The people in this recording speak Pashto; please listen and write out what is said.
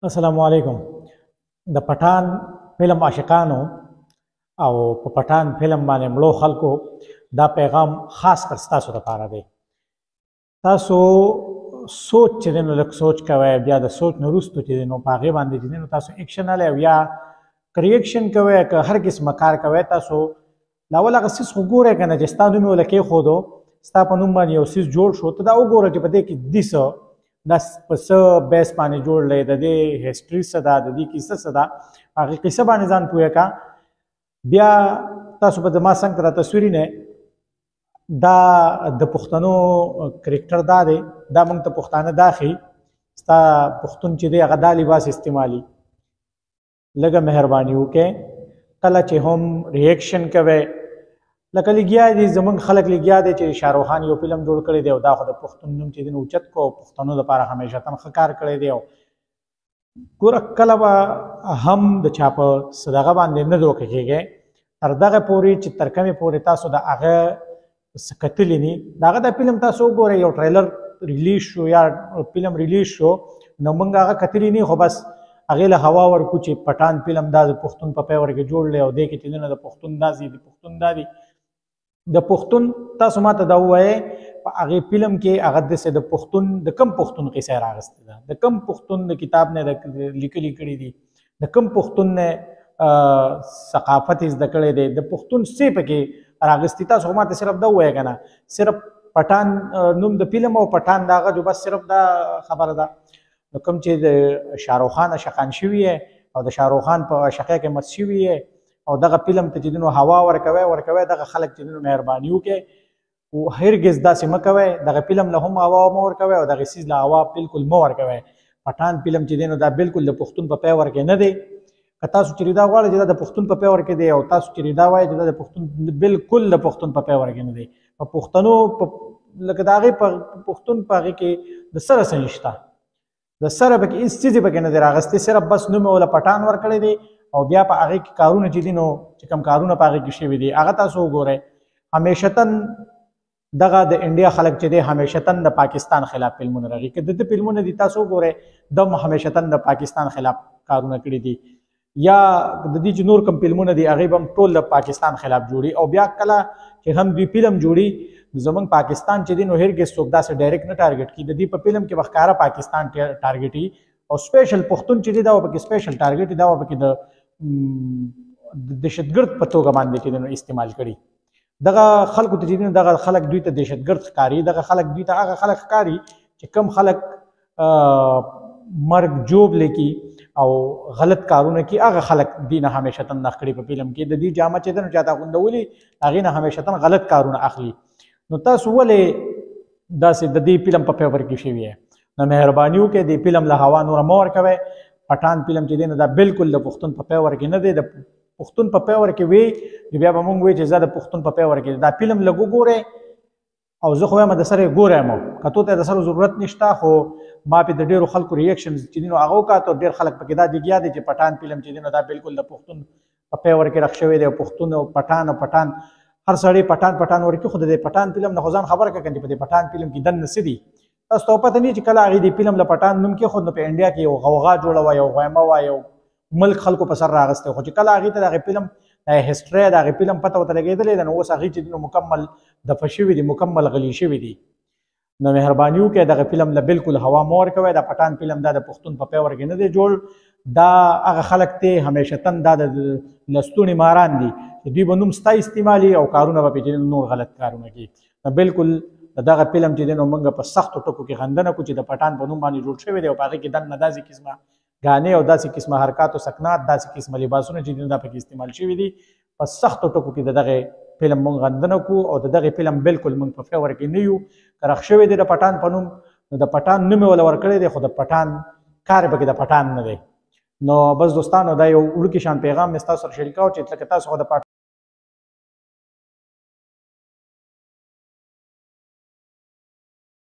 السلام علیکم. د پټان فلم عاشقانو او په پټان فلم باندې مړو خلکو دا پیغام خاص کر ستاسو لپاره دی. تاسو سوچ چې دی نو لږ سوچ کوئ، بیا د سوچ نه وروستو چې دی نو په هغې باندې چې دی نو تاسو ایکشن هلی او یا که ریاکشن کوئ که هر قسمه کار کوئ، تاسو لاول هغه څیز خو ګورئ که نه چې ستا نوم یې ورله کېښودو، ستا په نوم باندې یو څیز جوړ شو، ته دا وګوره چې په دې کې دي څه، دا په څه بیس باندې جوړ دی، د دې هسټري څه ده، د دې کیسه څه ده، هغې قیسه باندې ځان پوهه کا. بیا تاسو به زما څنګ ته را تصویري نه دا د پښتنو کرکټر دا دی، دا موږ ته پښتانه دا ښي ستا پښتون چې دی هغه دا لباس استعمالي. لږه مهرباني وکړئ کله چې هم ریاکشن کوئ، لکه لګیا دي زموږ خلک لګیا دی چې شاهرخ خان یو فلم جوړ کړی دی او دا خو د پښتون نوم چې دی نو اوچت کو، پښتنو دپاره همیشتن ښه کار کړی دی. او ګوره کله به هم د چا په څه دغه باندې نه دوکه کېږئ، تر دغه پورې چې تر کومې پورې تاسو د هغه څه کتلي ني، د هغه دا فلم تاسو وګورئ، یو ټریلر ریلیز شو یا فلم ریلیز شو نو موږ هغه کتلي ني، خو بس هغې له هوا ورکو چې پټان فلم دا د پښتون په پیور کې جوړ دی او دې کې چې دی نو د پښتون دا دي، د پښتون دا دي، د پښتون تاسو ماته دا ووایئ په هغې فلم کې هغه داسې د پښتون د کم پښتون قصه یې راغستې ده، د کم پښتون د کتاب نه لیکلي کړي دي، د کم پښتون نه ثقافت یې زده کړی دی، د پښتون څه پکې راغستي. تاسو خو ماته صرف دا ووایه که نه، صرف پټان نوم د فلم او پټان د هغه جو بس صرف دا خبره ده. نو کوم چې د شاهرخ خان عاشقان شوي او د شاهرخ خان په عاشقۍ کې مست شوي او دغه فلم ته چې دی نو هوا ورکوئ، دغه خلک چې دی نو مهرباني وکړئ او هرګز داسې مه کوئ، دغه فلم له هم هوا مه ورکوئ او دغه څیز له هوا بلکل مه ورکوئ. پټان فلم چې دی نو دا بلکل د پښتون په پیور کې نه دی. که تاسو چېرې دا غواړئ چې دا د پښتون په پیور کې دی او تاسو چېرې دا وایئ چې دا د پښتون بلکل د پښتون په پیور کې نه دی، په پښتنو لکه د هغې په پښتون په هغې کې د سره څه نشته، د سره پکې هېڅ څیز یې پکې نه دی راغستی، صرف بس نوم یې ورله پټان ورکړی دی او بیا په هغې کې کارونه چې دي نو چې کوم کارونه په هغې کې شوي دي هغه تاسو وګورئ. همیشتن دغه د انډیا خلک چې دی همیشتن د پاکستان خلاف فلمونه راغي، که د ده فلمونه دي تاسو وګورئ دم همیشتن د پاکستان خلاف کارونه کړي دي، یا د دې چې نور کوم فلمونه دي هغې به هم ټول د پاکستان خلاف جوړي. او بیا کله چې هم دوی فلم جوړي زموږ پاکستان چې دی نو هرګز څوک داسې ډایرکټ نه ټارګټ کړي، د دې په فلم کې به ښکاره پاکستان ټارګټي او سپیشل پښتون چې دی دا به پکې سپیشل ټارګټي، دا به پکې د دهشتګرد په توګه باندې چې دی نو استعمال کړي. دغه خلکو ته چې دی نو دغه خلک دوی ته دهشتګرد ښکاري، دغه خلک دوی ته هغه خلک ښکاري چې کم خلک مرګ جوب لیکي او غلط کارونه کوي، هغه خلک دوی نه همیشتن نښ کړي په فلم کې، د دې جامه چې دی نو چاته اغوندولي هغې نه همیشتن غلط کارونه اخلي. نو تاسو ولې داسې د دې فلم په پیور کې شوي یې؟ نو مهرباني وکړئ د فلم له هوا نوره مه ورکوئ. پټان فلم چې دی نو دا بلکل د پښتون په پیور کې نه دی، د پښتون په پیور کې وی نو بیا به موږ وایو چې زه د پښتون په پیور کې دا فلم لږ وګورئ او زه خو وایم د سره یې ګورم، کتو ته د سره ضرورت نشته، خو ما پې د ډېرو خلکو ریاکشنز چې دي نو هغه وکاته او ډېر خلک پکې دا لګیا دي چې پټان فلم چې دی نو دا بلکل د پښتون په پیور کې رخ شوی دی او پښتون او پټان هر سړی پټان ورکي، خو د دې پټان فلم نه خو ځان خبره کړه چې په دې پټان فلم کې دننه څه دي. تاسو ته پته نه چې کله هغې د فلم له پټان نوم کېښود نو په انډیا کې یو غوغا جوړه وه، یو غیمه وه، یو ملک خلکو په سر راغستی، خو چې کله هغې ته د هغې فلم هسټرۍ د هغې فلم پته ورته لګېدلې ده نو اوس هغې چې دي نو مکمل دفه شوي دي، مکمل غلي شوي دي. نو مهرباني وکړئ دغه فلم له بلکل هوا مه ورکوئ. دا پټان فلم دا د پښتون په پیور کې نه دی جوړ، دا هغه خلک دی همیشتن دا د لستوڼي ماران دي چې دوی به نوم ستا استعمالي او کارونه به پې نور غلط کارونه کوي. نو بلکل د دغه فلم چې دی نو موږ په سختو ټکو کې خندنه کړو چې د پټان په نوم باندې جوړ شوی دی او په هغې کې دننه داسې قسمه ګانې او داسې قسمه حرکات او سکنات، داسې قسمه لباسونه چې دي دا پکې استعمال شوي دي. په سختو ټکو کې د دغې فلم موږ خندنه کړو او د دغې فلم بلکل موږ په فیور کې نه یو. که رخ شوی دی د پټان په نوم نو د پټان نوم یې ورله ورکړی دی، خو د پټان کار یې پکې د پټان نه دی. نو بس دوستانو دا یو وړوکی شان پیغام مې ستاسو سره شریکوم چې لکه تاسو خو د